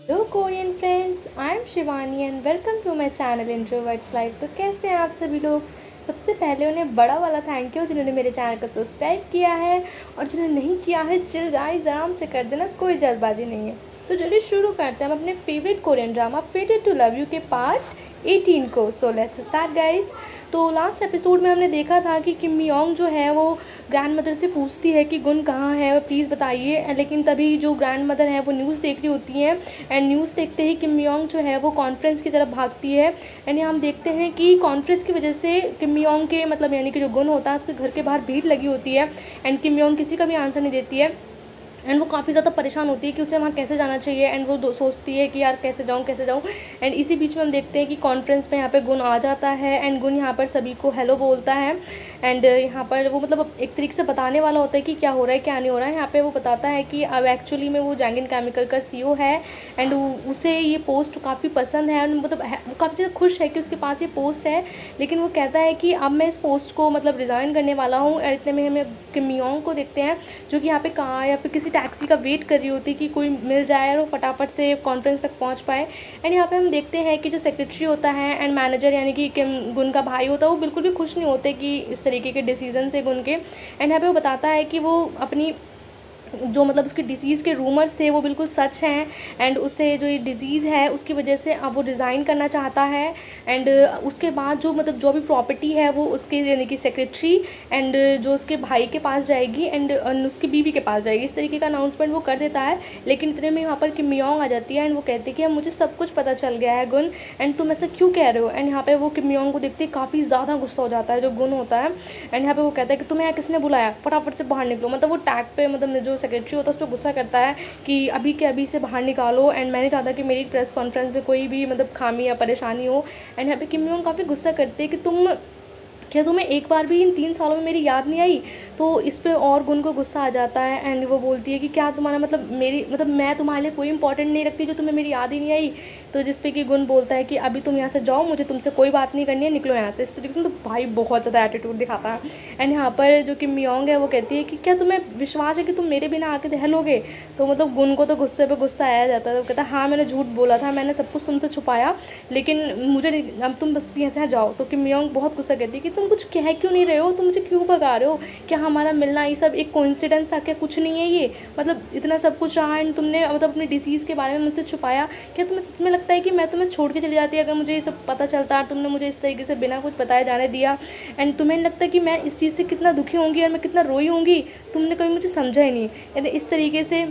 Hello Korean friends, I am Shivani and welcome to my channel introverts life. तो कैसे हैं आप सभी लोग। सबसे पहले उन्हें बड़ा वाला थैंक यू जिन्होंने मेरे चैनल को सब्सक्राइब किया है, और जिन्होंने नहीं किया है चिल गाइस आराम से कर देना, कोई जल्दबाजी नहीं है। तो चलिए शुरू करते हैं हम अपने favourite Korean drama fated to love you के पार्ट 18 को। So let's start guys. तो लास्ट एपिसोड में हमने देखा था कि किम योंग जो है वो ग्रैंड मदर से पूछती है कि गुन कहाँ है, प्लीज़ बताइए। लेकिन तभी जो ग्रैंड मदर है वो न्यूज़ देख रही होती हैं, एंड न्यूज़ देखते ही किम योंग जो है वो कॉन्फ्रेंस की तरफ भागती है। एंड यहाँ हम देखते हैं कि कॉन्फ्रेंस की वजह से किम योंग के मतलब यानी कि जो गुन होता है उसके घर के बाहर भीड़ लगी होती है, एंड किम योंग किसी का भी आंसर नहीं देती है। एंड वो काफ़ी ज़्यादा परेशान होती है कि उसे वहाँ कैसे जाना चाहिए, एंड वो सोचती है कि यार कैसे जाऊँ कैसे जाऊँ। एंड इसी बीच में हम देखते हैं कि कॉन्फ्रेंस में यहाँ पे गुन आ जाता है, एंड गुन यहाँ पर सभी को हेलो बोलता है। एंड यहाँ पर वो मतलब एक तरीके से बताने वाला होता है कि क्या हो रहा है क्या नहीं हो रहा है। यहाँ पे वो बताता है कि अब एक्चुअली में वो जैंगिन केमिकल का सीईओ है, एंड उसे ये पोस्ट काफ़ी पसंद है, मतलब वो काफ़ी ज़्यादा खुश है कि उसके पास ये पोस्ट है। लेकिन वो कहता है कि अब मैं इस पोस्ट को मतलब रिज़ाइन करने वाला हूँ। और इतने में हमें किम योंग को देखते हैं जो कि यहाँ पे कार या फिर किसी टैक्सी का वेट कर रही होती है कि कोई मिल जाए और वो फटाफट से कॉन्फ्रेंस तक पहुँच पाए। एंड यहाँ पे हम देखते हैं कि जो सेक्रेटरी होता है एंड मैनेजर यानी कि किम गुन का भाई होता है, वो बिल्कुल भी खुश नहीं होते कि इस तरीके के डिसीजन से गुन के। एंड यहाँ पे वो बताता है कि वो अपनी जो मतलब उसके डिसीज़ के रूमर्स थे वो बिल्कुल सच हैं, एंड उससे जो ये डिज़ीज़ है उसकी वजह से अब वो रिज़ाइन करना चाहता है। एंड उसके बाद जो मतलब जो भी प्रॉपर्टी है वो उसके यानी कि सेक्रेटरी एंड जो उसके भाई के पास जाएगी, एंड उसकी बीवी के पास जाएगी। इस तरीके का अनाउंसमेंट वो कर देता है। लेकिन इतने में वहाँ पर किम योंग आ जाती है, एंड वो कहती है कि अब मुझे सब कुछ पता चल गया है गुन, एंड तुम ऐसा क्यों कह रहे हो। एंड यहाँ पे वो किम योंग को देखते काफ़ी ज़्यादा गुस्सा हो जाता है जो गुन होता है। एंड यहाँ पे वो कहता है कि तुम्हें यहाँ किसने बुलाया, फटाफट से बाहर निकलो। मतलब वो टैग पे मतलब जो सेक्रेटरी होता है उस पर गुस्सा करता है कि अभी के अभी से बाहर निकालो, एंड मैं नहीं चाहता कि मेरी प्रेस कॉन्फ्रेंस में कोई भी मतलब खामी या परेशानी हो। एंड यहाँ पे किम योंग काफ़ी गुस्सा करते हैं कि क्या तुम्हें एक बार भी इन 3 सालों में मेरी याद नहीं आई। तो इस पे और गुन को गुस्सा आ जाता है, एंड वो बोलती है कि क्या तुम्हारा मतलब मेरी मतलब मैं तुम्हारे लिए कोई इंपॉर्टेंट नहीं रखती जो तुम्हें मेरी याद ही नहीं आई। तो जिस पे कि गुन बोलता है कि अभी तुम यहाँ से जाओ, मुझे तुमसे कोई बात नहीं करनी है, निकलो यहाँ से। इस तरीके से तो भाई बहुत ज़्यादा एटीट्यूड दिखाता है। एंड यहाँ पर जो किम योंग है वो कहती है कि क्या तुम्हें विश्वास है कि तुम मेरे बिना आके रह लोगे। तो मतलब गुन को तो गुस्से पे गुस्सा आया जाता है। तो कहता है हाँ मैंने झूठ बोला था, मैंने सब कुछ तुमसे छुपाया, लेकिन मुझे अब तुम बस यहाँ से जाओ। तो किम योंग बहुत गुस्सा करती है कि तुम कुछ कह क्यों नहीं रहे हो, तुम मुझे क्यों भगा रहे हो, क्या हमारा मिलना ये सब एक कोइंसिडेंस था, क्या कुछ नहीं है ये। मतलब इतना सब कुछ रहा, एंड तुमने मतलब अपनी डिसीज़ के बारे में मुझसे छुपाया। क्या तुम्हें सच में लगता है कि मैं तुम्हें छोड़ के चली जाती अगर मुझे ये सब पता चलता, तुमने मुझे इस तरीके से बिना कुछ बताए जाने दिया। एंड तुम्हें नहीं लगता कि मैं इस चीज़ से कितना दुखी होंगी और मैं कितना रोई होंगी, तुमने कभी मुझे समझा ही नहीं। यानी इस तरीके से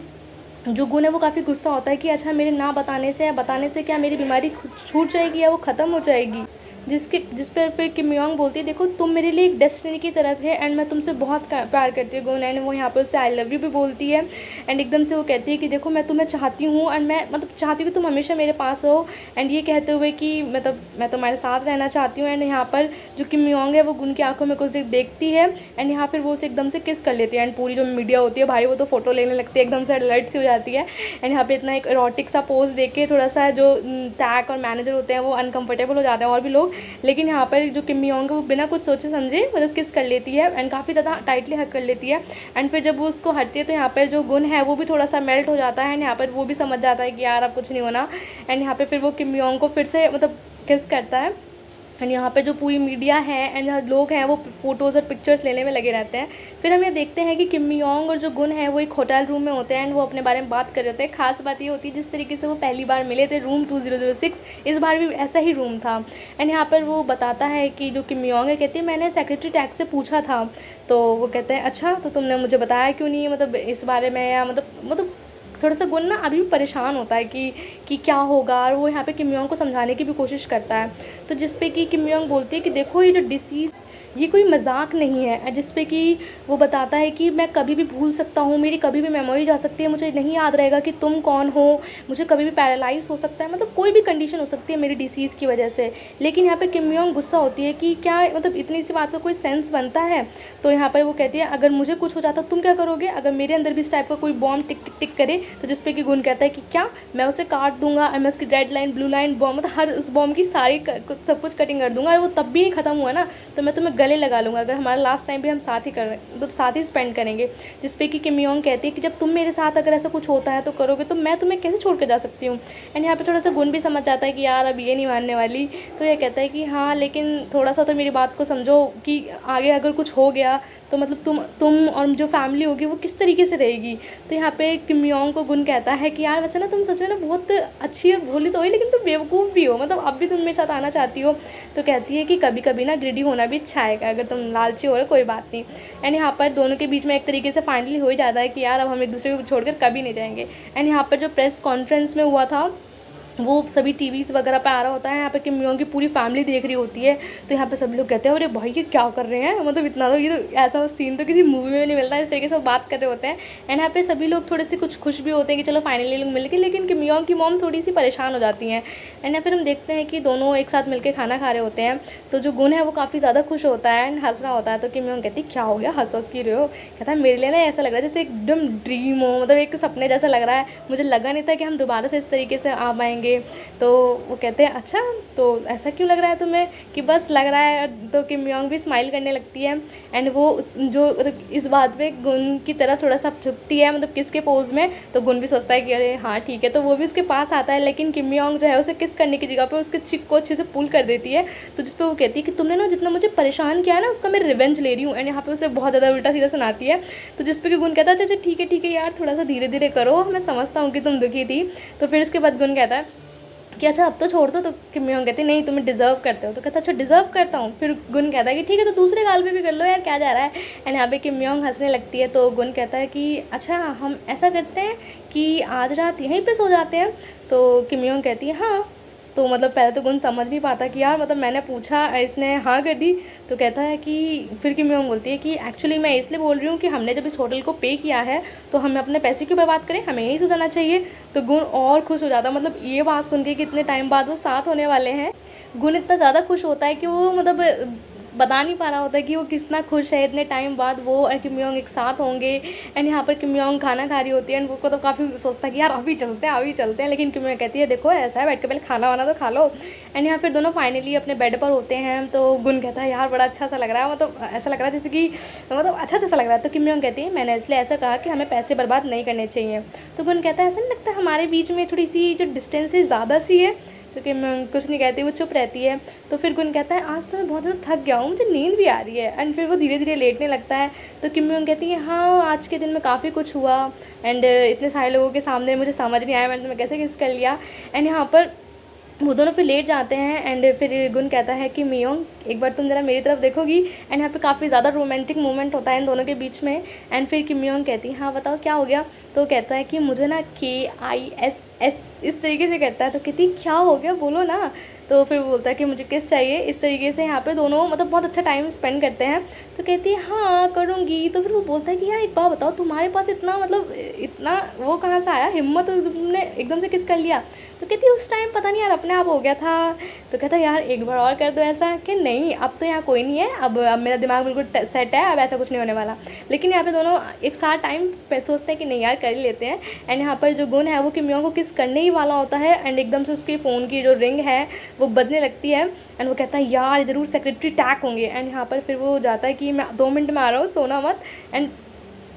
जो गुण है वो काफ़ी गुस्सा होता है कि अच्छा मेरे ना बताने से या बताने से क्या मेरी बीमारी छूट जाएगी या वो ख़त्म हो जाएगी। जिस पर फिर किम योंग बोलती है देखो तुम मेरे लिए एक डेस्टिनी की तरह थे, एंड मैं तुमसे बहुत प्यार करती हूँ गुन। एंड वो यहाँ पर उससे आई लव यू भी बोलती है। एंड एकदम से वो कहती है कि देखो मैं तुम्हें चाहती हूँ, एंड मैं मतलब चाहती हूँ कि तुम हमेशा मेरे पास रहो। एंड ये कहते हुए कि मतलब मैं तुम्हारे साथ रहना चाहती हूँ। एंड यहाँ पर जो किम योंग है वो गुन की आंखों में कुछ देखती है, एंड यहाँ फिर वो उसे एकदम से किस कर लेती है। एंड पूरी जो मीडिया होती है भाई वो तो फोटो लेने लगती है, एकदम से अलर्ट सी हो जाती है। एंड यहाँ पे इतना एक इरोटिक सा पोज देख के थोड़ा सा जो टैग और मैनेजर होते हैं वो अनकंफर्टेबल हो जाते हैं और भी लोग। लेकिन यहाँ पर जो किम योंग है वो बिना कुछ सोचे समझे मतलब किस कर लेती है, एंड काफ़ी ज़्यादा टाइटली हक कर लेती है। एंड फिर जब वो उसको हटती है तो यहाँ पर जो गुन है वो भी थोड़ा सा मेल्ट हो जाता है, एंड यहाँ पर वो भी समझ जाता है कि यार अब कुछ नहीं होना। एंड यहाँ पर फिर वो किम योंग को फिर से मतलब किस करता है। एंड यहाँ पे जो पूरी मीडिया है एंड यहाँ लोग हैं वो फ़ोटोज़ और पिक्चर्स लेने में लगे रहते हैं। फिर हम ये देखते हैं कि किम योंग और जो गुन है वो एक होटल रूम में होते हैं, एंड वो अपने बारे में बात कर रहे होते हैं। खास बात ये होती है जिस तरीके से वो पहली बार मिले थे रूम 2006, इस बार भी ऐसा ही रूम था। एंड यहाँ पर वो बताता है कि जो किम योंग है कहती है मैंने सेक्रेटरी टैग से पूछा था। तो वो कहते हैं अच्छा तो तुमने मुझे बताया क्यों नहीं मतलब इस बारे में, या मतलब थोड़ा सा गुन ना अभी भी परेशान होता है कि क्या होगा, और वो यहाँ पे किम योंग को समझाने की भी कोशिश करता है। तो जिस पे कि किम योंग बोलती है कि देखो ये जो डिसीज़ ये कोई मजाक नहीं है। जिस पे कि वो बताता है कि मैं कभी भी भूल सकता हूँ, मेरी कभी भी मेमोरी जा सकती है, मुझे नहीं याद रहेगा कि तुम कौन हो, मुझे कभी भी पैरालाइज हो सकता है, मतलब कोई भी कंडीशन हो सकती है मेरी डिसीज़ की वजह से। लेकिन यहाँ पे किम योंग गुस्सा होती है कि क्या मतलब इतनी सी बात का कोई सेंस बनता है। तो यहाँ पर वो कहती है अगर मुझे कुछ हो जाता तुम क्या करोगे, अगर मेरे अंदर भी इस टाइप का कोई बॉम्ब टिक टिक टिक करे। तो जिस पे कि गुन कहता है कि क्या मैं उसे काट दूंगा, और मैं उसकी red line blue line bomb मतलब हर उस बॉम्ब की सारी सब कुछ कटिंग कर दूंगा, और वो तब भी नहीं ख़त्म हुआ ना तो मैं तुम्हें गले लगा लूँगा अगर हमारा लास्ट टाइम भी हम साथ ही कर रहे हैं, मतलब साथ ही स्पेंड करेंगे। जिस पे कि किम योंग कहती है कि जब तुम मेरे साथ अगर ऐसा कुछ होता है तो करोगे तो मैं तुम्हें कैसे छोड़ के जा सकती हूँ। एंड यहाँ पे थोड़ा सा गुन भी समझ जाता है कि यार अब ये नहीं मानने वाली, तो ये कहता है कि हाँ लेकिन थोड़ा सा तो मेरी बात को समझो कि आगे अगर कुछ हो गया तो मतलब तुम और जो फैमिली होगी वो किस तरीके से रहेगी। तो यहाँ पे किम योंग को गुन कहता है कि यार वैसे ना तुम सच में ना बहुत अच्छी है, भोली तो हुई लेकिन तुम बेवकूफ़ भी हो, मतलब अब भी तुम मेरे साथ आना चाहती हो। तो कहती है कि कभी कभी ना ग्रीडी होना भी अच्छा है, अगर तुम लालची हो रहे कोई बात नहीं। एंड यहाँ पर दोनों के बीच में एक तरीके से फाइनली हो ही जाता है कि यार अब हम एक दूसरे को छोड़कर कभी नहीं जाएंगे। एंड यहाँ पर जो प्रेस कॉन्फ्रेंस में हुआ था वो सभी टीवीज़ वगैरह पे आ रहा होता है, यहाँ पे किम योंग की पूरी फैमिली देख रही होती है। तो यहाँ पे सभी लोग कहते हैं अरे भाई ये क्या कर रहे हैं, मतलब इतना तो ये तो ऐसा सीन तो किसी मूवी में नहीं मिलता, इस तरीके से वो बात कर रहे होते हैं। एंड यहाँ पे सभी लोग थोड़े से कुछ खुश भी होते हैं कि चलो फाइनली लोग मिल के, लेकिन किम योंग की मॉम थोड़ी सी परेशान हो जाती हैं। एंड यहाँ फिर हम देखते हैं कि दोनों एक साथ मिलकर खाना खा रहे होते हैं। तो जो गुन है वो काफ़ी ज़्यादा खुश होता है एंड हंस रहा होता है। तो किम योंग कहती क्या हो गया, हंस हंस की रहे हो। कहता है मेरे लिए ना ऐसा लग रहा है जैसे एकदम ड्रीम हो, मतलब एक सपने जैसा लग रहा है, मुझे लगा नहीं था कि हम दोबारा से इस तरीके से आ पाएंगे। तो वो कहते हैं अच्छा तो ऐसा क्यों लग रहा है तुम्हें, कि बस लग रहा है। तो किम योंग भी स्माइल करने लगती है एंड वो जो इस बात पे गुन की तरफ थोड़ा सा झुकती है, मतलब किस के पोज में। तो गुन भी सोचता है कि अरे हाँ ठीक है, तो वो भी उसके पास आता है, लेकिन किम योंग जो है उसे किस करने की जगह पर उसके चिक को अच्छे से पुल कर देती है। तो जिस पर वो कहती है कि तुमने ना जितना मुझे परेशान किया है ना उसका मैं रिवेंज ले रही हूँ। एंड यहाँ पे उसे बहुत ज़्यादा उल्टा सीधा सुनाती है। तो जिस पे कि गुन कहता है अच्छा ठीक है यार थोड़ा सा धीरे धीरे करो, मैं समझता हूँ कि तुम दुखी थी। तो फिर उसके बाद गुन कहता है कि अच्छा अब तो छोड़ दो। तो किम योंग कहती नहीं तुम्हें डिज़र्व करते हो। तो कहता अच्छा डिज़र्व करता हूँ। फिर गुन कहता है कि ठीक है तो दूसरे गाल पे भी कर लो यार, क्या जा रहा है। एंड यहाँ पे किम योंग हंसने लगती है। तो गुन कहता है कि अच्छा हम ऐसा करते हैं कि आज रात यहीं पे सो जाते हैं। तो किम योंग कहती है हाँ। तो मतलब पहले तो गुन समझ नहीं पाता कि यार मतलब मैंने पूछा इसने हाँ कर दी। तो कहता है कि फिर किम योंग बोलती है कि एक्चुअली मैं इसलिए बोल रही हूँ कि हमने जब इस होटल को पे किया है तो हमें अपने पैसे क्यों बर्बाद करें, हमें यही सोचना चाहिए। तो गुन और खुश हो जाता, मतलब ये बात सुन के कि इतने टाइम बाद वो साथ होने वाले हैं। गुन इतना ज़्यादा खुश होता है कि वो मतलब बता नहीं पा रहा होता कि वो कितना खुश है, इतने टाइम बाद वो और किम योंग एक साथ होंगे। एंड यहाँ पर किम योंग खाना खा रही होती है एंड वो को तो काफ़ी सोचता है कि यार अभी चलते हैं, लेकिन किम योंग कहती है देखो ऐसा है बैठ के पहले खाना वाना तो खा लो। एंड यहाँ फिर दोनों फाइनली अपने बेड पर होते हैं। तो गुन कहता है यार बड़ा अच्छा सा लग रहा है, मतलब ऐसा लग रहा है जैसे कि मतलब अच्छा जैसा लग रहा है। तो किम योंग कहती है मैंने इसलिए ऐसा कहा कि हमें पैसे बर्बाद नहीं करने चाहिए। तो गुन कहता है ऐसा नहीं लगता हमारे बीच में थोड़ी सी जो डिस्टेंस है ज़्यादा सी है। तो किम कुछ नहीं कहती, वो चुप रहती है। तो फिर गुन कहता है आज तो मैं बहुत ज़्यादा थक गया हूँ, मुझे नींद भी आ रही है। एंड फिर वो धीरे धीरे लेटने लगता है। तो किम योंग कहती है हाँ आज के दिन में काफ़ी कुछ हुआ एंड इतने सारे लोगों के सामने मुझे समझ नहीं आया मैंने तुम्हें कैसे किस कर लिया। एंड यहाँ पर वो दोनों फिर लेट जाते हैं एंड फिर गुन कहता है कि मियोंग एक बार तुम ज़रा मेरी तरफ देखोगी। एंड यहाँ पे काफ़ी ज़्यादा रोमांटिक मोमेंट होता है इन दोनों के बीच में। एंड फिर कि मियोंग कहती है हाँ बताओ क्या हो गया। तो कहता है कि मुझे ना KISS इस तरीके से कहता है। तो कहती क्या हो गया बोलो ना। तो फिर बोलता है कि मुझे किस चाहिए, इस तरीके से यहाँ पे दोनों मतलब बहुत अच्छा टाइम स्पेंड करते हैं। तो कहती है हाँ करूँगी। तो फिर वो बोलता है कि यार एक बात बताओ तुम्हारे पास इतना मतलब इतना वो कहाँ से आया हिम्मत, तुमने एकदम से किस कर लिया। तो कहती है उस टाइम पता नहीं यार अपने आप हो गया था। तो कहता है यार एक बार और कर दो ऐसा, कि नहीं अब तो यहाँ कोई नहीं है, अब मेरा दिमाग बिल्कुल सेट है, अब ऐसा कुछ नहीं होने वाला। लेकिन यहाँ पे दोनों एक साथ टाइम सोचते हैं कि नहीं यार कर ही लेते हैं। एंड यहाँ पर जो गुन है वो किमियोंग को किस करने ही वाला होता है एंड एकदम से उसके फ़ोन की जो रिंग है वो बजने लगती है। एंड वो कहता है यार ज़रूर सेक्रेटरी टैग होंगे। एंड यहाँ पर फिर वो जाता है कि मैं 2 मिनट में आ रहा हूँ सोना मत। एंड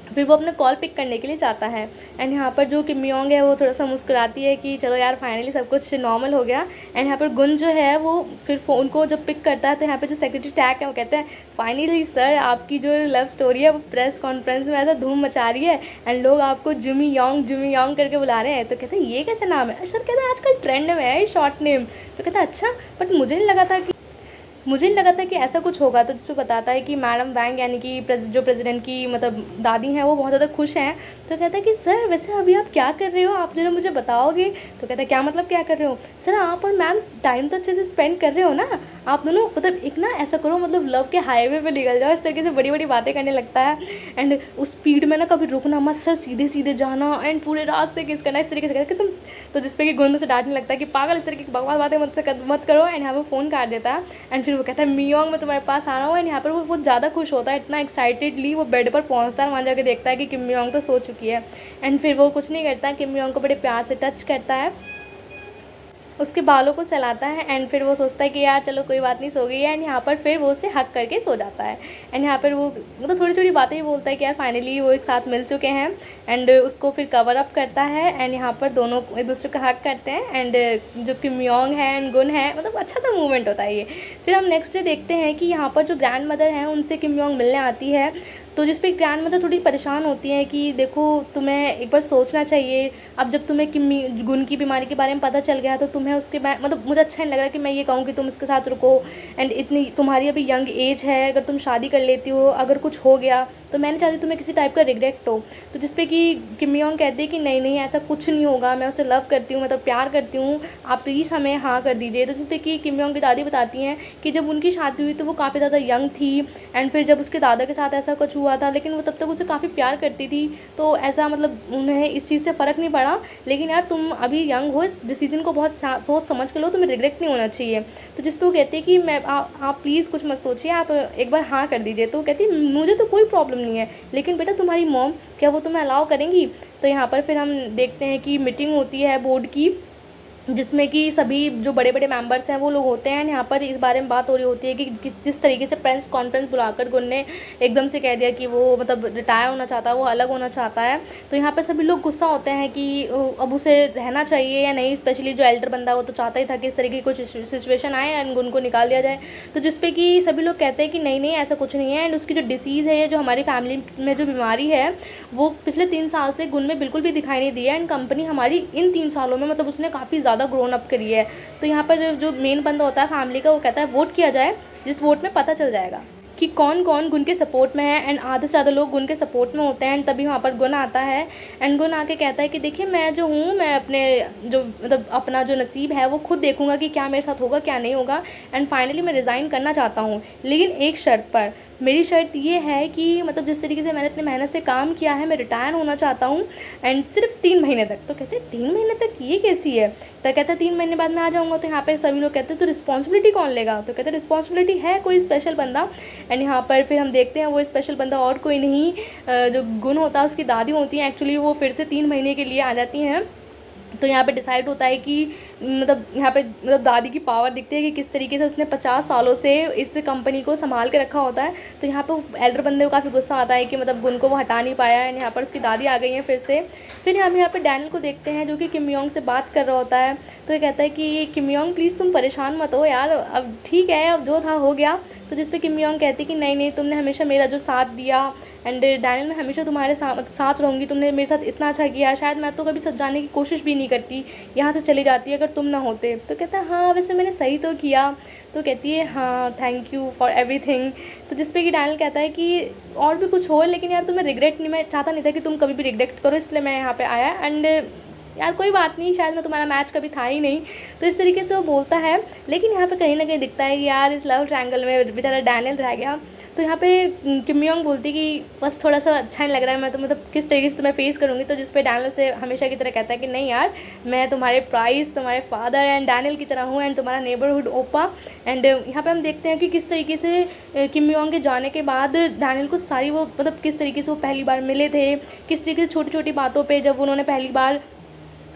फिर वो अपना कॉल पिक करने के लिए जाता है। एंड यहाँ पर जो किमियोंग है वो थोड़ा सा मुस्कुराती है कि चलो यार फाइनली सब कुछ नॉर्मल हो गया। एंड यहाँ पर गुन जो है वो फिर फ़ोन को जब पिक करता है तो यहाँ पर जो सेक्रेटरी टैग है वो कहता है फाइनली सर आपकी जो लव स्टोरी है वो प्रेस कॉन्फ्रेंस में ऐसा धूम मचा रही है एंड लोग आपको जुमी योंग करके बुला रहे हैं। तो कहते हैं ये कैसे नाम है। सर कहता है आजकल ट्रेंड में है शॉर्ट नेम। तो कहता है अच्छा बट मुझे नहीं लगा था कि ऐसा कुछ होगा। तो जिस पे बताता है कि मैडम वैंग यानी कि जो प्रेसिडेंट की मतलब दादी हैं वो बहुत ज़्यादा खुश हैं। तो कहता है कि सर वैसे अभी आप क्या कर रहे हो, आप जरा मुझे बताओगे। तो कहता है क्या मतलब क्या कर रहे हो सर, आप और मैम टाइम तो अच्छे से स्पेंड कर रहे हो ना, आप दोनों मतलब एक ना ऐसा करो मतलब लव के हाईवे पे निकल जाओ। इस तरीके से बड़ी बड़ी बातें करने लगता है। एंड उस स्पीड में ना कभी रुकना मत सर, सीधे सीधे जाना एंड पूरे रास्ते किस करना, इस तरीके से कहते कि तुम। तो जिस पे कि गुन में से डांटने लगता है कि पागल इस तरीके की बकवास बातें मत करो। एंड यहाँ पर फ़ोन काट देता है। एंड फिर वो कहता है मियोंग मैं तुम्हारे पास आ रहा हूँ। एंड यहाँ पर वो बहुत ज़्यादा खुश होता है, इतना एक्साइटेडली वो बेड पर पहुँचता है, वहाँ जाकर देखता है कि किम मियोंग तो सो चुकी है। एंड फिर वो कुछ नहीं करता, किम मियोंग को बड़े प्यार से टच करता है। उसके बालों को सहलाता है एंड फिर वो सोचता है कि यार चलो कोई बात नहीं, सो गई है। एंड यहाँ पर फिर वो उसे हक करके सो जाता है। एंड यहाँ पर वो मतलब थोड़ी थोड़ी बातें ही बोलता है कि यार फाइनली वो एक साथ मिल चुके हैं। एंड उसको फिर कवर अप करता है एंड यहाँ पर दोनों एक दूसरे का हक करते हैं। एंड जो किम योंग है एंड गुन है, मतलब अच्छा सा मूवमेंट होता है ये। फिर हम नेक्स्ट डे देखते हैं कि यहाँ पर जो ग्रैंड मदर हैं उनसे किम योंग मिलने आती है। तो जिस पे ग्रैंड मदर थोड़ी परेशान होती है कि देखो तुम्हें एक बार सोचना चाहिए, अब जब तुम्हें किम्मी गुन की बीमारी के बारे में पता चल गया तो तुम्हें उसके मतलब मुझे अच्छा नहीं लग रहा कि मैं ये कहूँ कि तुम इसके साथ रुको। एंड इतनी तुम्हारी अभी यंग एज है, अगर तुम शादी कर लेती हो, अगर कुछ हो गया तो मैं नहीं चाहती तुम्हें किसी टाइप का रिग्रेट हो। तो जिस पे कि किम योंग कहती है कि नहीं नहीं ऐसा कुछ नहीं होगा, मैं उसे लव करती हूँ, मतलब प्यार करती हूँ, आप प्लीज़ हमें हाँ कर दीजिए। तो जिस पे कि किम योंग की दादी बताती हैं कि जब उनकी शादी हुई तो वो काफ़ी ज़्यादा यंग थी। एंड फिर जब उसके दादा के साथ ऐसा कुछ हुआ था, लेकिन वो तब तक उसे काफ़ी प्यार करती थी, तो ऐसा मतलब उन्हें इस चीज़ से फ़र्क नहीं पड़ा। लेकिन यार तुम अभी यंग हो, इस डिसीजन को बहुत सोच समझ के लो, तुम्हें रिग्रेट नहीं होना चाहिए। तो जिस पे वो कहती है कि मैं आप प्लीज़ कुछ मत सोचिए, आप एक बार हाँ कर दीजिए। तो वो कहती है मुझे तो कोई प्रॉब्लम नहीं है, लेकिन बेटा तुम्हारी मॉम क्या वो तुम्हें अलाउ करेंगी। तो यहाँ पर फिर हम देखते हैं कि मीटिंग होती है बोर्ड की, जिसमें कि सभी जो बड़े बड़े मेंबर्स हैं वो लोग होते हैं। यहाँ पर इस बारे में बात हो रही होती है कि जिस तरीके से प्रेस कॉन्फ्रेंस बुलाकर गुन ने एकदम से कह दिया कि वो मतलब रिटायर होना चाहता है, वो अलग होना चाहता है। तो यहाँ पर सभी लोग गुस्सा होते हैं कि अब उसे रहना चाहिए या नहीं। स्पेशली जो एल्डर बंदा वो तो चाहता ही था कि इस तरीके की कुछ सिचुएशन आए एंड गुन को निकाल दिया जाए। तो जिस पे कि सभी लोग कहते हैं कि नहीं नहीं ऐसा कुछ नहीं है। एंड उसकी जो डिसीज़ है, जो हमारी फैमिली में जो बीमारी है, वो पिछले 3 साल से गुन में बिल्कुल भी दिखाई नहीं दी है। एंड कंपनी हमारी इन 3 सालों में मतलब उसने काफ़ी ज़्यादा ग्रोन अप करी है। तो यहाँ पर जो मेन बंदा होता है फैमिली का, वो कहता है वोट किया जाए, जिस वोट में पता चल जाएगा कि कौन कौन गुन के सपोर्ट में है। एंड आधे से ज़्यादा लोग गुन के सपोर्ट में होते हैं। एंड तभी वहाँ पर गुन आता है एंड गुन आके कहता है कि देखिए मैं जो हूँ, मैं अपने जो मतलब अपना जो नसीब है वो खुद देखूँगा कि क्या मेरे साथ होगा क्या नहीं होगा। एंड फाइनली मैं रिज़ाइन करना चाहता हूँ, लेकिन एक शर्त पर। मेरी शर्त ये है कि मतलब जिस तरीके से मैंने इतनी मेहनत से काम किया है, मैं रिटायर होना चाहता हूँ एंड सिर्फ 3 महीने तक। तो कहते हैं 3 महीने तक, ये कैसी है। तो कहता है 3 महीने बाद मैं आ जाऊँगा। तो यहाँ पे सभी लोग कहते हैं तो रिस्पॉन्सिबिलिटी कौन लेगा। तो कहते हैं रिस्पॉन्सिबिलिटी है कोई स्पेशल बंदा। एंड यहाँ पर फिर हम देखते हैं वो स्पेशल बंदा और कोई नहीं, जो गुन होता है उसकी दादी होती हैं एक्चुअली, वो फिर से 3 महीने के लिए आ जाती हैं। तो यहाँ पे डिसाइड होता है कि मतलब यहाँ पे मतलब दादी की पावर दिखती है कि किस तरीके से उसने 50 सालों से इस कंपनी को संभाल के रखा होता है। तो यहाँ पे एल्डर बंदे को काफ़ी गुस्सा आता है कि मतलब गुन को वो हटा नहीं पाया है। यहाँ पर उसकी दादी आ गई हैं फिर से। फिर हम यहाँ पे डैनियल को देखते हैं जो कि किम योंग से बात कर रहा होता है। तो ये कहता है कि किम योंग प्लीज़ तुम परेशान मत हो यार, अब ठीक है, अब जो था हो गया। तो जिस पे किम योंग कहती है कि नहीं नहीं, तुमने हमेशा मेरा जो साथ दिया एंड डैनियल मैं हमेशा तुम्हारे साथ रहूँगी, तुमने मेरे साथ इतना अच्छा किया, शायद मैं तो कभी सच जाने की कोशिश भी नहीं करती, यहाँ से चली जाती अगर तुम ना होते। तो कहता है हाँ वैसे मैंने सही तो किया। तो कहती है हाँ थैंक यू फॉर एवरीथिंग। तो जिस पे कि डैनियल कहता है कि और भी कुछ हो, लेकिन यार तुम्हें रिग्रेट नहीं, मैं चाहता नहीं था कि तुम कभी भी रिग्रेट करो, इसलिए मैं यहाँ पे आया। एंड यार कोई बात नहीं, शायद मैं तुम्हारा मैच कभी था ही नहीं। तो इस तरीके से वो बोलता है। लेकिन यहाँ पे कहीं ना कहीं दिखता है कि यार इस लव ट्रायंगल में बेचारा डैनियल रह गया। तो यहाँ पे किम योंग बोलती कि बस थोड़ा सा अच्छा नहीं लग रहा है, मैं तो मतलब किस तरीके से तुम्हें फेस करूँगी। तो जिस पे डैनियल से हमेशा की तरह कहता है कि नहीं यार, मैं तुम्हारे प्राइस, तुम्हारे फादर एंड डैनियल की तरह हूँ एंड तुम्हारा नेबरहुड ओपा। एंड यहाँ पे हम देखते हैं कि किस तरीके से किम योंग के जाने के बाद डैनियल को सारी वो मतलब किस तरीके से वो पहली बार मिले थे, किस तरीके से छोटी छोटी बातों पर जब उन्होंने पहली बार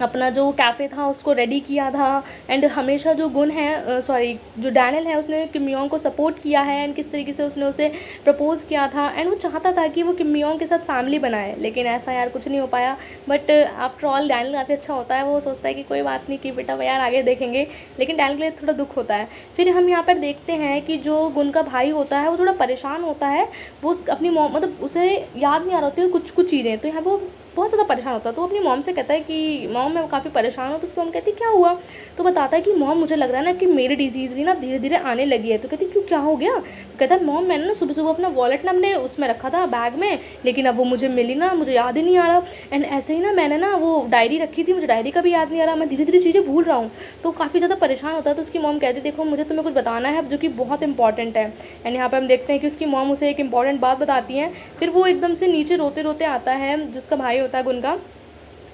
अपना जो कैफ़े था उसको रेडी किया था। एंड हमेशा जो गुन है जो डैनियल है उसने किम योंग को सपोर्ट किया है एंड किस तरीके से उसने उसे प्रपोज़ किया था। एंड वो चाहता था कि वो किम योंग के साथ फैमिली बनाए, लेकिन ऐसा यार कुछ नहीं हो पाया। बट आफ्टर ऑल डैनियल काफ़ी अच्छा होता है, वो सोचता है कि कोई बात नहीं कि बेटा यार आगे देखेंगे, लेकिन डैनियल के लिए थोड़ा दुख होता है। फिर हम यहाँ पर देखते हैं कि जो गुन का भाई होता है वो थोड़ा परेशान होता है, वो अपनी मॉम मतलब उसे याद नहीं आ रहा होती है कुछ कुछ चीज़ें। तो यहाँ पर वो बहुत ज़्यादा परेशान होता है। तो अपनी मॉम से कहता है कि मॉम मैं काफ़ी परेशान हूँ। तो उसकी मॉम कहती है क्या हुआ। तो बताता है कि मॉम मुझे लग रहा है ना कि मेरी डिजीज़ भी ना धीरे धीरे आने लगी है। तो कहती क्यों, क्या हो गया। तो कहता है मॉम मैंने ना सुबह सुबह अपना वॉलेट ना हमने उसमें रखा था बैग में, लेकिन अब वो मुझे मिली ना, मुझे याद ही नहीं आ रहा। एंड ऐसे ही ना मैंने ना वो डायरी रखी थी, मुझे डायरी का भी याद नहीं आ रहा, मैं धीरे धीरे चीज़ें भूल रहा हूँ। तो काफ़ी ज़्यादा परेशान होता है। तो उसकी मॉम कहती देखो मुझे तुम्हें कुछ बताना है जो कि बहुत इंपॉर्टेंट है। एंड यहाँ पर हम देखते हैं कि उसकी मॉम उसे एक इंपॉर्टेंट बात बताती हैं। फिर वो एकदम से नीचे रोते रोते आता है, जिसका भाई होता है गुन का।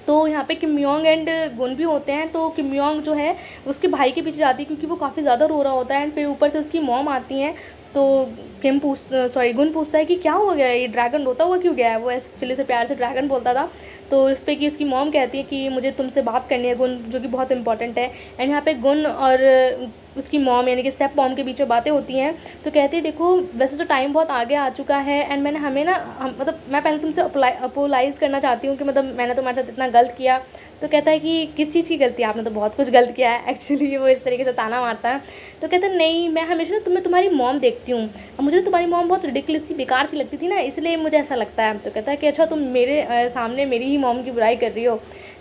तो यहाँ पे किम योंग एंड गुन भी होते हैं। तो किम योंग जो है उसके भाई के पीछे जाती है क्योंकि वो काफ़ी ज़्यादा रो रहा होता है। एंड फिर ऊपर से उसकी मॉम आती हैं। तो गुन पूछता है कि क्या हो गया, ये ड्रैगन रोता हुआ क्यों गया है। वो एक्चुअली से प्यार से ड्रैगन बोलता था। तो इस पे कि उसकी मॉम कहती है कि मुझे तुमसे बात करनी है गुन, जो कि बहुत इंपॉर्टेंट है। एंड यहाँ पे गुन और उसकी मॉम यानी कि स्टेप मॉम के बीच में बातें होती हैं। तो कहती है देखो वैसे तो टाइम बहुत आगे आ चुका है, एंड मैंने हमें ना मतलब मैं पहले तुमसे अपोलाइज़ करना चाहती हूँ कि मतलब मैंने तुम्हारे साथ इतना गलत किया। तो कहता है कि किस चीज़ की गलती, आपने तो बहुत कुछ गलत किया है। एक्चुअली वो इस तरीके से ताना मारता है। तो कहता है नहीं, मैं हमेशा ना तुम्हें तुम्हारी मॉम देखती हूँ, अब मुझे तुम्हारी मॉम बहुत रिडिकुलस सी बेकार सी लगती थी ना, इसलिए मुझे ऐसा लगता है। तो कहता है कि अच्छा तुम मेरे सामने मेरी ही मॉम की बुराई कर रही हो।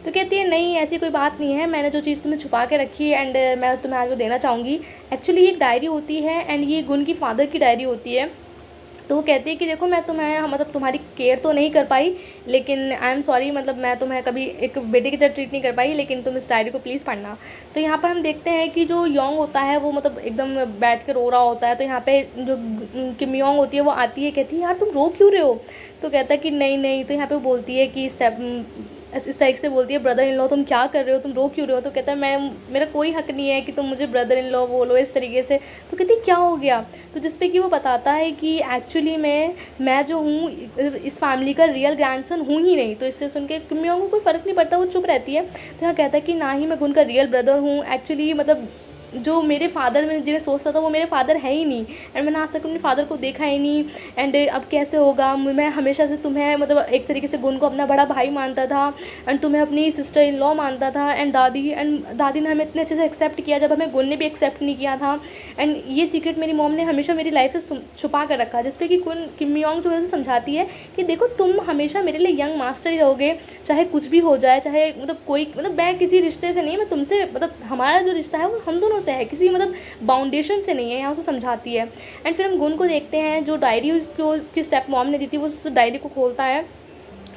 तो कहती है नहीं ऐसी कोई बात नहीं है, मैंने जो चीज़ तुम्हें छुपा के रखी है एंड मैं तुम्हें आज वो देना चाहूँगी। एक्चुअली ये एक डायरी होती है एंड ये गुन की फादर की डायरी होती है। तो वो कहती है कि देखो मैं तुम्हें मतलब तुम्हारी केयर तो नहीं कर पाई, लेकिन आई एम सॉरी, मतलब मैं तुम्हें कभी एक बेटे की तरह ट्रीट नहीं कर पाई, लेकिन तुम इस डायरी को प्लीज़ पढ़ना। तो यहाँ पर हम देखते हैं कि जो योंग होता है वो मतलब एकदम बैठ के रो रहा होता है। तो यहाँ पे जो किम योंग होती है वो आती है, कहती है यार तुम रो क्यों रहे हो। तो कहता है कि नहीं नहीं। तो यहाँ पे वो बोलती है कि इस टाइप से बोलती है ब्रदर इन लॉ तुम क्या कर रहे हो, तुम रो क्यों रहे हो। तो कहता है मैं मेरा कोई हक नहीं है कि तुम मुझे ब्रदर इन लॉ बोलो इस तरीके से। तो कहती क्या हो गया। तो जिस पे कि वो बताता है कि एक्चुअली मैं जो हूँ इस फैमिली का रियल ग्रैंडसन हूँ ही नहीं। तो इससे सुन के किम योंग को कोई फ़र्क नहीं पड़ता, वो चुप रहती है। तो यहाँ कहता है कि ना ही मैं उनका रियल ब्रदर हूँ, एक्चुअली मतलब जो मेरे फादर में जिन्हें सोचता था वो मेरे फादर है ही नहीं, एंड मैंने आज तक अपने फादर को देखा ही नहीं। एंड अब कैसे होगा, मैं हमेशा से तुम्हें मतलब एक तरीके से गुन को अपना बड़ा भाई मानता था, एंड तुम्हें अपनी सिस्टर इन लॉ मानता था, एंड दादी ने हमें इतने अच्छे से एक्सेप्ट किया जब हमें गुन ने भी एक्सेप्ट नहीं किया था। एंड ये सीक्रेट मेरी मॉम ने हमेशा मेरी लाइफ से छुपा कर रखा, जिसपे कि किम योंग जो है उसे समझाती है कि देखो तुम हमेशा मेरे लिए यंग मास्टर ही रहोगे, चाहे कुछ भी हो जाए, चाहे मतलब कोई मतलब मैं किसी रिश्ते से नहीं, मैं तुमसे मतलब हमारा जो रिश्ता है वो हम दोनों से है, किसी मतलब बाउंडेशन से नहीं है, यहाँ उसे समझाती है। एंड फिर हम गुन को देखते हैं, जो डायरी उसको उसकी स्टेप मॉम ने दी थी वो उस डायरी को खोलता है।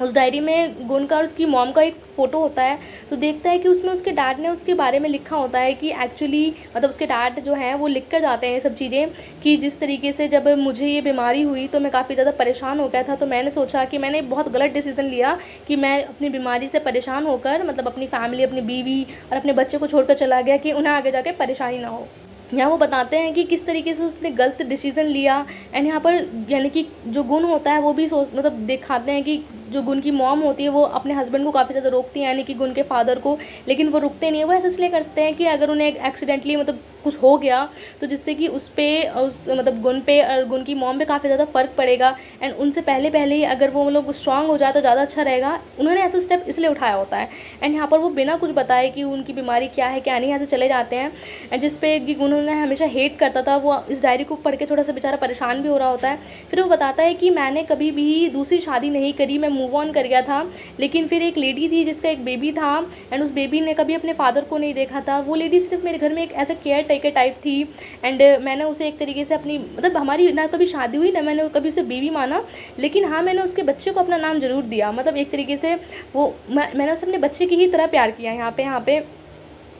उस डायरी में गुन का और उसकी मॉम का एक फ़ोटो होता है। तो देखता है कि उसमें उसके डैड ने उसके बारे में लिखा होता है कि एक्चुअली मतलब उसके डैड जो हैं वो लिख कर जाते हैं ये सब चीज़ें, कि जिस तरीके से जब मुझे ये बीमारी हुई तो मैं काफ़ी ज़्यादा परेशान हो गया था। तो मैंने सोचा कि मैंने बहुत गलत डिसीज़न लिया कि मैं अपनी बीमारी से परेशान होकर मतलब अपनी फैमिली, अपनी बीवी और अपने बच्चे को छोड़कर चला गया कि उन्हें आगे जाके परेशानी ना हो। यहाँ वो बताते हैं कि किस तरीके से उसने गलत डिसीज़न लिया। एंड यहाँ पर यानी कि जो गुण होता है वो भी सोच मतलब दिखाते हैं कि जो गुण की मॉम होती है वो अपने हस्बैंड को काफ़ी ज़्यादा रोकती है, यानी कि गुण के फादर को, लेकिन वो रुकते नहीं है। वो ऐसा इसलिए करते हैं कि अगर उन्हें एक्सीडेंटली मतलब कुछ हो गया तो जिससे कि उस मतलब गुण पे और गुण की मॉम पे काफ़ी ज़्यादा फ़र्क पड़ेगा, एंड उनसे पहले पहले ही अगर वो लोग स्ट्रांग हो जाए तो ज़्यादा अच्छा रहेगा। उन्होंने ऐसा स्टेप इसलिए उठाया होता है। एंड यहाँ पर वो बिना कुछ बताए कि उनकी बीमारी क्या है क्या नहीं, यहाँ से चले जाते हैं। एंड जिसपे कि गुण उन्हें हमेशा हेट करता था, वो इस डायरी को पढ़ के थोड़ा सा बेचारा परेशान भी हो रहा होता है। फिर वो बताता है कि मैंने कभी भी दूसरी शादी नहीं करी, मैं मूव ऑन कर गया था, लेकिन फिर एक लेडी थी जिसका एक बेबी था, एंड उस बेबी ने कभी अपने फादर को नहीं देखा था। वो लेडी सिर्फ मेरे घर में एक as a caretaker type थी, एंड मैंने उसे एक तरीके से अपनी मतलब हमारी ना कभी शादी हुई ना मैंने कभी उसे बेबी माना, लेकिन हाँ मैंने उसके बच्चे को अपना नाम ज़रूर दिया। मतलब एक तरीके से वो मैंने उसे अपने बच्चे की ही तरह प्यार किया। यहाँ पे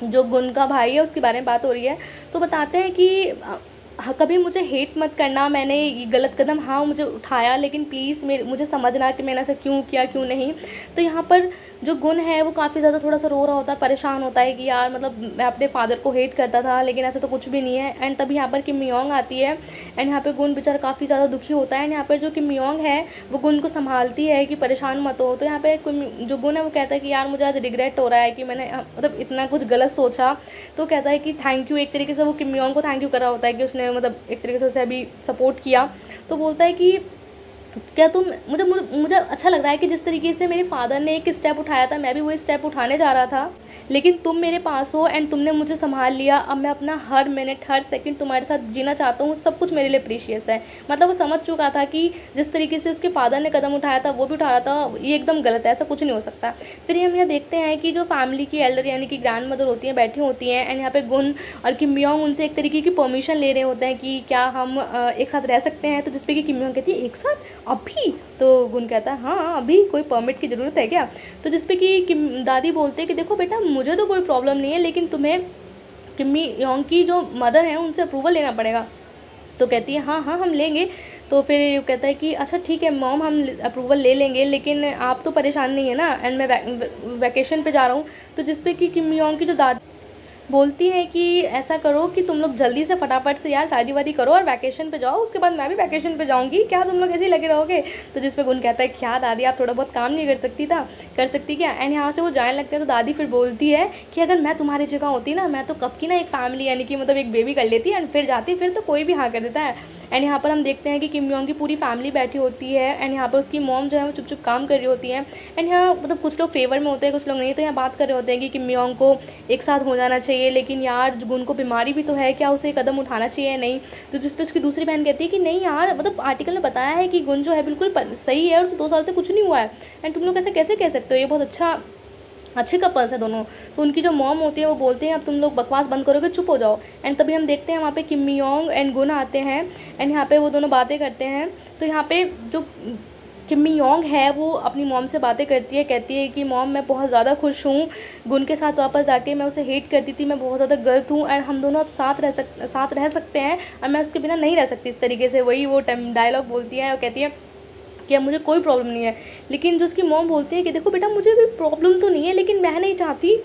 जो गुण का भाई है उसके बारे में बात हो रही है। तो बताते हैं कि हाँ, कभी मुझे हेट मत करना, मैंने ये गलत कदम हाँ मुझे उठाया, लेकिन प्लीज़ मुझे समझना कि मैंने ऐसा क्यों किया क्यों नहीं। तो यहाँ पर जो गुण है वो काफ़ी ज़्यादा थोड़ा सा रो रहा होता है, परेशान होता है कि यार मतलब मैं अपने फादर को हेट करता था लेकिन ऐसा तो कुछ भी नहीं है। एंड तभी यहाँ पर किम योंग आती है, एंड यहाँ पे गुण बेचारा काफ़ी ज़्यादा दुखी होता है। एंड यहाँ पर जो किम योंग है वो गुण को संभालती है कि परेशान मत हो। तो यहाँ पे जो गुण है वो कहता है कि यार मुझे आज रिग्रेट हो रहा है कि मैंने मतलब इतना कुछ गलत सोचा। तो कहता है कि थैंक यू, एक तरीके से वो किम योंग को थैंक यू कर रहा होता है कि उसने मतलब एक तरीके से उसे अभी सपोर्ट किया। तो बोलता है कि क्या तुम मुझे अच्छा लग रहा है कि जिस तरीके से मेरे फादर ने एक स्टेप उठाया था मैं भी वही स्टेप उठाने जा रहा था, लेकिन तुम मेरे पास हो एंड तुमने मुझे संभाल लिया। अब मैं अपना हर मिनट हर सेकंड तुम्हारे साथ जीना चाहता हूँ, सब कुछ मेरे लिए प्रीशियस है। मतलब वो समझ चुका था कि जिस तरीके से उसके फादर ने कदम उठाया था वो भी उठाया था, ये एकदम गलत है, ऐसा कुछ नहीं हो सकता। फिर हम यहाँ देखते हैं कि जो फैमिली की एल्डर यानी कि ग्रैंड मदर होती हैं बैठी होती हैं, एंड यहाँ पे गुन और किम योंग उनसे एक तरीके की परमिशन ले रहे होते हैं कि क्या हम एक साथ रह सकते हैं। तो जिसपे कि किम योंग कहती है एक साथ अभी। तो गुन कहता है हाँ अभी कोई परमिट की ज़रूरत है क्या। तो जिसपे कि किम दादी बोलते हैं कि देखो बेटा मुझे तो कोई प्रॉब्लम नहीं है, लेकिन तुम्हें किम योंग की जो मदर हैं उनसे अप्रूवल लेना पड़ेगा। तो कहती है हाँ हाँ हम लेंगे। तो फिर ये कहता है कि अच्छा ठीक है मॉम हम अप्रूवल ले लेंगे, लेकिन आप तो परेशान नहीं है ना, एंड मैं वैकेशन पे जा रहा हूँ। तो जिसपे कि किम योंग की जो दादी बोलती है कि ऐसा करो कि तुम लोग जल्दी से फटाफट से यार शादी वादी करो और वैकेशन पे जाओ, उसके बाद मैं भी वैकेशन पे जाऊँगी, क्या तुम लोग ऐसे ही लगे रहोगे। तो जिस पे गुन कहता है क्या दादी आप थोड़ा बहुत काम नहीं कर सकती क्या। एंड यहाँ से वो जाने लगते हैं तो दादी फिर बोलती है कि अगर मैं तुम्हारी जगह होती ना, मैं तो कब की ना एक फैमिली यानी कि मतलब एक बेबी कर लेती एंड फिर जाती, फिर तो कोई भी हाँ कर देता है। एंड यहाँ पर हम देखते हैं कि किम योंग की पूरी फैमिली बैठी होती है एंड यहाँ पर उसकी मॉम जो है वो चुप चुप काम कर रही होती है। एंड यहाँ मतलब कुछ लोग फेवर में होते हैं, कुछ लोग नहीं, तो यहाँ बात कर रहे होते हैं कि किम योंग को एक साथ हो जाना चाहिए, लेकिन यार गुन को बीमारी भी तो है, क्या उसे कदम उठाना चाहिए नहीं। तो जिस पर उसकी दूसरी बहन कहती है कि नहीं यार, मतलब आर्टिकल में बताया है कि गुन जो है बिल्कुल सही है और उसे 2 साल से कुछ नहीं हुआ है, एंड तुम लोग ऐसे कैसे कह सकते हो, ये बहुत अच्छे कपल्स हैं दोनों। तो उनकी जो मॉम होती है वो बोलते हैं अब तुम लोग बकवास बंद करोगे, चुप हो जाओ। एंड तभी हम देखते हैं वहाँ पे किम योंग एंड गुन आते हैं एंड यहाँ पे वो दोनों बातें करते हैं। तो यहाँ पे जो किम योंग है वो अपनी मॉम से बातें करती है, कहती है कि मॉम मैं बहुत ज़्यादा खुश हूँ गुन के साथ वापस जाके, मैं उसे हेट करती थी, मैं बहुत ज़्यादा गर्व हूँ और हम दोनों अब साथ रह सकते हैं और मैं उसके बिना नहीं रह सकती इस तरीके से। वही वो डायलॉग बोलती है और कहती है कि अब मुझे कोई प्रॉब्लम नहीं है। लेकिन जो उसकी मॉम बोलती है कि देखो बेटा मुझे कोई प्रॉब्लम तो नहीं है, लेकिन मैं नहीं चाहती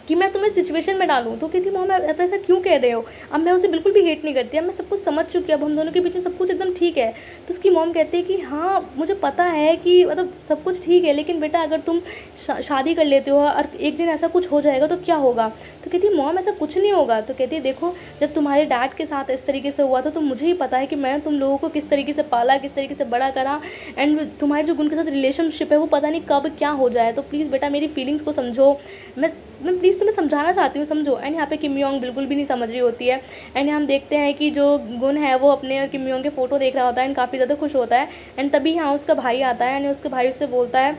कि मैं तुम्हें सिचुएशन में डालूँ। तो कहती मॉम आप ऐसा क्यों कह रहे हो, अब मैं उसे बिल्कुल भी हेट नहीं करती, अब मैं सब कुछ समझ चुकी हूँ, अब हम दोनों के बीच में सब कुछ एकदम ठीक है। तो उसकी मॉम कहती है कि हाँ मुझे पता है कि मतलब सब कुछ ठीक है, लेकिन बेटा अगर तुम शादी कर लेते हो और एक दिन ऐसा कुछ हो जाएगा तो क्या होगा। तो कहती है मॉम ऐसा कुछ नहीं होगा। तो कहती है देखो जब तुम्हारे डैड के साथ इस तरीके से हुआ था तो मुझे ही पता है कि मैं तुम लोगों को किस तरीके से पाला, किस तरीके से बड़ा करा, एंड तुम्हारे जो उनके साथ रिलेशनशिप है वो पता नहीं कब क्या हो जाए। तो प्लीज़ बेटा मेरी फीलिंग्स को समझो, मैं प्लीज़ तुम्हें समझाना चाहती हूँ, समझो। एंड यहाँ पे किम योंग बिल्कुल भी नहीं समझ रही होती है। एंड हम देखते हैं कि जो गुन है वो अपने और किम योंग के फ़ोटो देख रहा होता है एंड काफ़ी ज़्यादा खुश होता है। एंड तभी यहाँ उसका भाई आता है एंड उसके भाई उससे बोलता है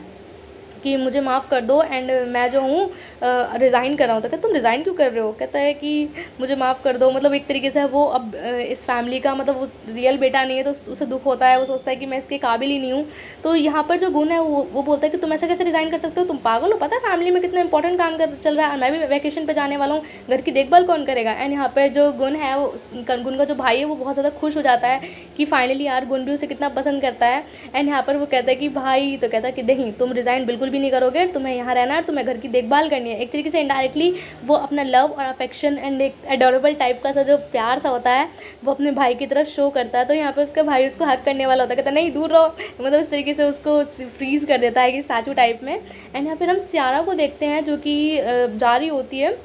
कि मुझे माफ़ कर दो एंड मैं जो हूँ रिज़ाइन कर रहा हूँ। तो कहता तुम रिज़ाइन क्यों कर रहे हो, कहता है कि मुझे माफ़ कर दो, मतलब एक तरीके से वो अब इस फैमिली का मतलब वो रियल बेटा नहीं है तो उसे दुख होता है, वो सोचता है कि मैं इसके काबिल ही नहीं हूँ। तो यहाँ पर जो गुण है वो बोलता है कि तुम ऐसा कैसे रिज़ाइन कर सकते हो, तुम पागल हो, पता है फैमिली में कितना इंपॉर्टेंट काम चल रहा है, मैं भी वैकेशन पर जाने वाला हूँ, घर की देखभाल कौन करेगा। एंड यहाँ पर जो गुण है वो गुण का जो भाई है वो बहुत ज़्यादा खुश हो जाता है कि फाइनली यार गुण भी उसे कितना पसंद करता है। एंड यहाँ पर वो कहता है कि भाई, तो कहता है कि नहीं तुम रिज़ाइन बिल्कुल भी नहीं करोगे, तुम्हें यहाँ रहना है, तुम्हें घर की देखभाल करनी है। एक तरीके से इनडायरेक्टली वो अपना लव और अफेक्शन एंड एक एडोरेबल टाइप का सा जो प्यार सा होता है वो अपने भाई की तरफ शो करता है। तो यहाँ पे उसका भाई उसको हक करने वाला होता है, कहता नहीं दूर रहो, मतलब इस तरीके से उसको फ्रीज कर देता है कि स्टैचू टाइप में। एंड यहाँ फिर हम सियारा को देखते हैं जो कि जा रही होती है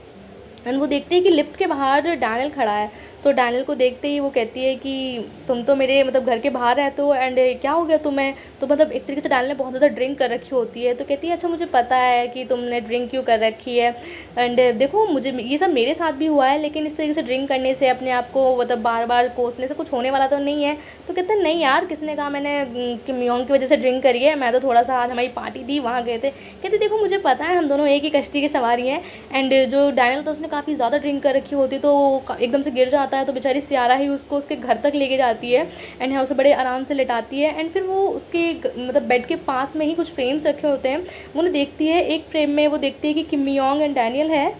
एंड वो देखते हैं कि लिफ्ट के बाहर डैनियल खड़ा है। तो डैनियल को देखते ही वो कहती है कि तुम तो मेरे मतलब घर के बाहर रहते हो एंड क्या हो गया तुम्हें। तो मतलब एक तरीके से डैनियल ने बहुत ज़्यादा ड्रिंक कर रखी होती है। तो कहती है अच्छा मुझे पता है कि तुमने ड्रिंक क्यों कर रखी है एंड देखो मुझे ये सब मेरे साथ भी हुआ है, लेकिन इस तरीके से ड्रिंक करने से अपने आप को मतलब बार बार कोसने से कुछ होने वाला तो नहीं है। तो कहते हैं नहीं यार किसने कहा मैंने किम योंग की वजह से ड्रिंक करी है, मैं तो थोड़ा सा आज हमारी पार्टी थी वहाँ गए थे। कहते देखो मुझे पता है हम दोनों एक ही कश्ती की सवारी हैं। एंड जो डैनियल तो उसने काफ़ी ज़्यादा ड्रिंक कर रखी होती तो एकदम से गिर जाता है, तो बेचारी सियारा ही उसको उसके घर तक लेके जाती है एंड यहाँ उसे बड़े आराम से लिटाती है। एंड फिर वो उसके मतलब बेड के पास में ही कुछ फ्रेम्स रखे होते हैं, वो उन्हें देखती है। एक फ्रेम में वो देखती है कि किम योंग एंड डैनियल है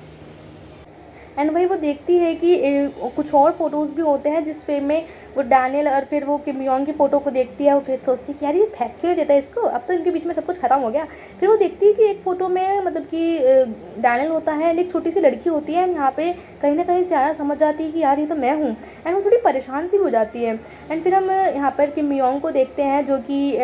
एंड वही वो देखती है कि कुछ और फोटोज़ भी होते हैं जिस फ्रेम में वो डैनियल और फिर वो किम योंग की फ़ोटो को देखती है। वो फिर सोचती है कि यार ये फेंक क्यों देता है इसको, अब तो इनके बीच में सब कुछ खत्म हो गया। फिर वो देखती है कि एक फ़ोटो में मतलब कि डैनियल होता है एंड एक छोटी सी लड़की होती है एंड यहाँ पे कहीं ना कहीं सियारा समझ जाती है कि यार ये तो मैं हूँ एंड वो थोड़ी परेशान सी भी हो जाती है। एंड फिर हम यहाँ पर किम योंग को देखते हैं जो कि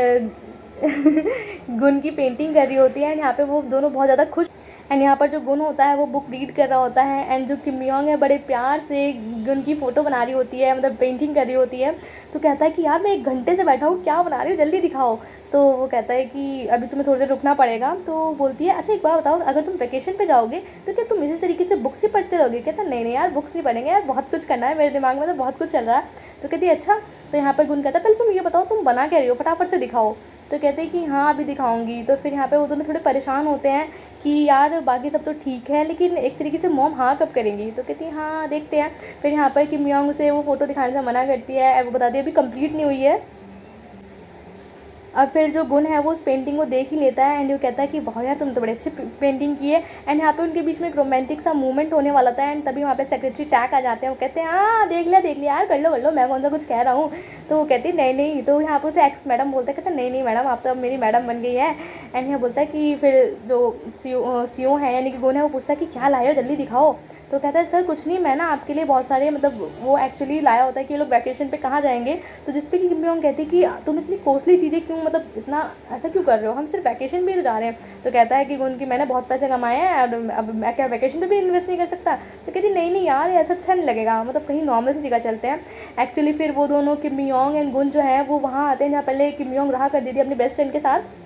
गुन की पेंटिंग कर रही होती है एंड यहाँ पे वो दोनों बहुत ज़्यादा खुश। एंड यहाँ पर जो गुन होता है वो बुक रीड कर रहा होता है एंड जो किम योंग है बड़े प्यार से गुन की फ़ोटो बना रही होती है, मतलब पेंटिंग कर रही होती है। तो कहता है कि यार मैं 1 घंटे से बैठा हूँ, क्या बना रही हो, जल्दी दिखाओ। तो वो कहता है कि अभी तुम्हें थोड़ी देर रुकना पड़ेगा। तो बोलती है अच्छा एक बात बताओ, अगर तुम वेकेशन पे जाओगे तो क्या तुम इसी तरीके से बुक्स ही पढ़ते रहोगे। कहता नहीं नहीं यार बुक्स नहीं पढ़ेंगे यार, बहुत कुछ करना है मेरे दिमाग में, तो बहुत कुछ चल रहा है। तो कहती है अच्छा। तो यहाँ पर गुन कहता है पहले तुम ये बताओ तुम बना क्या रही हो, फटाफट से दिखाओ। तो कहते हैं कि हाँ अभी दिखाऊंगी। तो फिर यहाँ पे वो दोनों थोड़े परेशान होते हैं कि यार बाकी सब तो ठीक है लेकिन एक तरीके से मॉम हाँ कब करेंगी। तो कहती है हाँ देखते हैं। फिर यहाँ पर किम योंग से वो फ़ोटो दिखाने से मना करती है, वो बताती है अभी कंप्लीट नहीं हुई है। और फिर जो गुन है वो उस पेंटिंग को देख ही लेता है एंड वो कहता है कि वाह यार तुम तो बड़े अच्छी पेंटिंग की है। एंड यहाँ पे उनके बीच में एक रोमांटिक सा मूवमेंट होने वाला था एंड तभी वहाँ पे सेक्रेटरी टैग आ जाते हैं। वो कहते हैं हाँ देख लिया यार, कर लो मैं कौन सा कुछ कह रहा हूँ। तो वो कहती है नहीं। तो यहाँ पे उसे एक्स मैडम बोलते हैं, कहते हैं नहीं मैडम आप तो अब मेरी मैडम बन गई है। एंड यहाँ बोलता है कि फिर जो सीओ है यानी कि गुन है वो पूछता है कि क्या लाए हो जल्दी दिखाओ। तो कहता है सर कुछ नहीं, मैं ना आपके लिए बहुत सारे मतलब वो एक्चुअली लाया होता है कि ये लोग वैकेशन पे कहाँ जाएंगे। तो जिस पे कि किम योंग कहती है कि तुम इतनी कॉस्टली चीज़ें क्यों, मतलब इतना ऐसा क्यों कर रहे हो, हम सिर्फ वैकेशन पे ही तो जा रहे हैं। तो कहता है कि उनकी मैंने बहुत पैसे कमाए हैं और अब मैं क्या वैकेशन पे भी इन्वेस्ट नहीं कर सकता। तो कहती नहीं नहीं यार, ऐसा अच्छा नहीं लगेगा, मतलब कहीं नॉर्मल सी जगह चलते हैं। एक्चुअली फिर वो दोनों किम योंग एंड गुन जो है वो वहाँ आते हैं जहाँ पहले किम योंग रहा करती थी अपनी बेस्ट फ्रेंड के साथ।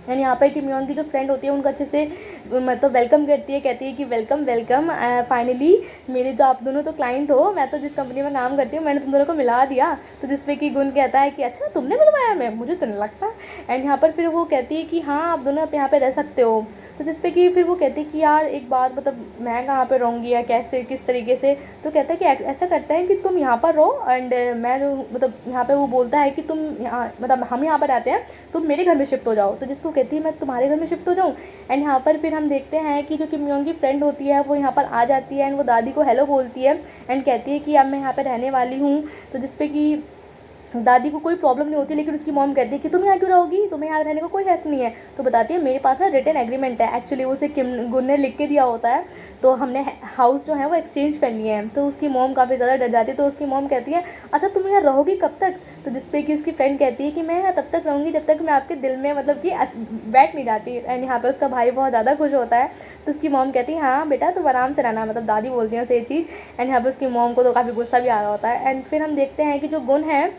एंड यहाँ पर किम योंग की जो फ्रेंड होती है उनको अच्छे से मतलब वेलकम करती है, कहती है कि वेलकम वेलकम, फाइनली मेरे जो आप दोनों तो क्लाइंट हो, मैं तो जिस कंपनी में काम करती हूँ मैंने तुम दोनों को मिला दिया। तो जिसपे कि गुन कहता है कि अच्छा तुमने मिलवाया, मैं मुझे तो नहीं लगता। एंड यहाँ पर फिर वो कहती है कि हाँ आप दोनों यहाँ पे रह सकते हो। तो जिसपे कि फिर वो कहती है कि यार एक बात, मतलब मैं कहाँ पे रहूँगी या कैसे किस तरीके से। तो कहता है कि ऐसा करते हैं कि तुम यहाँ पर रहो एंड मैं जो मतलब यहाँ पे वो बोलता है कि तुम यहाँ मतलब हम यहाँ पर रहते हैं, तुम मेरे घर में शिफ्ट हो जाओ। तो जिस पर वो कहती है मैं तुम्हारे घर में शिफ्ट हो जाऊँ। एंड यहाँ पर फिर हम देखते हैं कि जो किम योंग की फ्रेंड होती है वो यहाँ पर आ जाती है एंड वो दादी को हेलो बोलती है एंड कहती है कि अब मैं यहाँ पर रहने वाली हूँ। तो जिस पे कि दादी को कोई प्रॉब्लम नहीं होती, लेकिन उसकी मॉम कहती है कि तुम यहाँ क्यों रहोगी, तुम्हें यहाँ रहने का कोई हक नहीं है। तो बताती है मेरे पास ना रिटन एग्रीमेंट है, एक्चुअली उसे किम गुन ने लिख के दिया होता है, तो हमने हाउस जो है वो एक्सचेंज कर लिए हैं। तो उसकी मॉम काफ़ी ज़्यादा डर जाती है। तो उसकी मॉम कहती है अच्छा तुम यहाँ रहोगी कब तक। तो जिसपे कि उसकी फ्रेंड कहती है कि मैं यहाँ तब तक रहूँगी जब तक मैं आपके दिल में मतलब कि बैठ नहीं जाती। एंड यहाँ पर उसका भाई बहुत ज़्यादा खुश होता है। तो उसकी मॉम कहती है हाँ बेटा तुम आराम से रहना, मतलब दादी बोलती है उसे ये चीज़। एंड यहाँ पर उसकी मॉम को तो काफ़ी गुस्सा भी आ रहा होता है। एंड फिर हम देखते हैं कि जो गुन है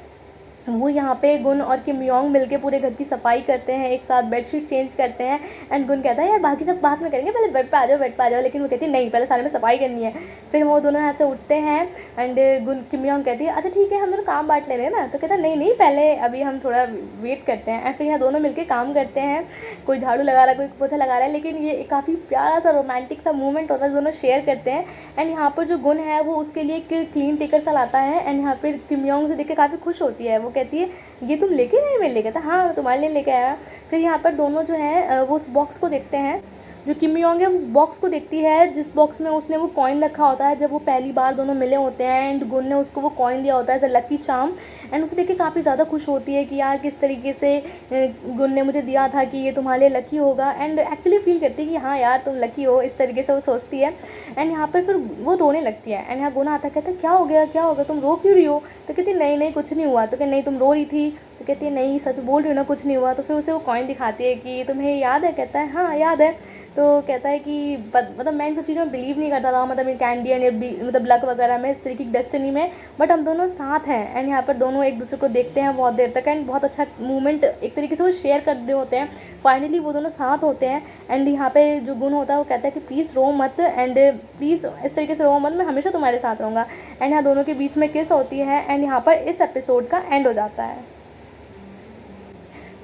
वो यहाँ पे गुन और किम योंग मिलके पूरे घर की सफाई करते हैं, एक साथ बेडशीट चेंज करते हैं। एंड गुन कहता है यार बाकी सब बाद में करेंगे, पहले बेड पे आ जाओ, बेड पे आ जाओ। लेकिन वो कहती है नहीं, पहले सारे में सफाई करनी है। फिर वो दोनों यहाँ से उठते हैं एंड गुन किम योंग कहती है अच्छा ठीक है हम दोनों काम बांट ले रहे हैं ना। तो कहता है नहीं नहीं, पहले अभी हम थोड़ा वेट करते हैं। एंड फिर यहाँ दोनों मिलकर काम करते हैं, कोई झाड़ू लगा रहा है कोई पोछा लगा रहा है। लेकिन ये काफ़ी प्यारा सा रोमांटिक सा मूवमेंट होता है, दोनों शेयर करते हैं। एंड यहाँ पर जो गुन है वो उसके लिए एक क्लीन टेकर सा लाता है। एंड यहाँ पर किम योंग से देख के काफ़ी खुश होती है, वो कहती है ये तुम लेके आए मेरे लिए, कहता हाँ तुम्हारे लिए लेके आया। फिर यहाँ पर दोनों जो है वो उस बॉक्स को देखते हैं, जो किम योंग है उस बॉक्स को देखती है जिस बॉक्स में उसने वो कॉइन रखा होता है जब वो पहली बार दोनों मिले होते हैं। एंड गुन ने उसको वो कॉइन दिया होता है as a lucky charm. And उसे देख के काफ़ी ज़्यादा खुश होती है कि यार किस तरीके से गुन ने मुझे दिया था कि ये तुम्हारे लिए लकी होगा। एंड एक्चुअली फील करती है कि हाँ यार तुम लकी हो, इस तरीके से वो सोचती है। एंड यहाँ पर फिर वो रोने लगती है। एंड यहाँ गुन आता है, कहता है क्या हो गया क्या हो गया, तुम रो क्यों रही हो। तो कहती नहीं नहीं कुछ नहीं हुआ। तो कहती नहीं तुम रो रही थी। तो कहती है नहीं सच बोल रही हो ना, कुछ नहीं हुआ। तो फिर उसे वो कॉइन दिखाती है कि तुम्हें याद है, कहता है हाँ याद है। तो कहता है कि मतलब मैं इन सब चीज़ों में बिलीव नहीं करता था, मतलब इन कैंडी एंड मतलब लक वगैरह में, इस तरीके की डेस्टिनी में, बट हम दोनों साथ हैं। एंड यहाँ पर दोनों एक दूसरे को देखते हैं बहुत देर तक एंड बहुत अच्छा मूवमेंट एक तरीके से वो शेयर कर रहे होते हैं। फाइनली वो दोनों साथ होते हैं। एंड यहाँ पे जो गुण होता है वो कहता है कि प्लीज़ रो मत एंड प्लीज़ इस तरीके से रो मत, मैं हमेशा तुम्हारे साथ रहूँगा। एंड यहाँ दोनों के बीच में किस होती है एंड यहाँ पर इस एपिसोड का एंड हो जाता है।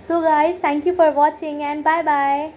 So guys thank you for watching and bye bye.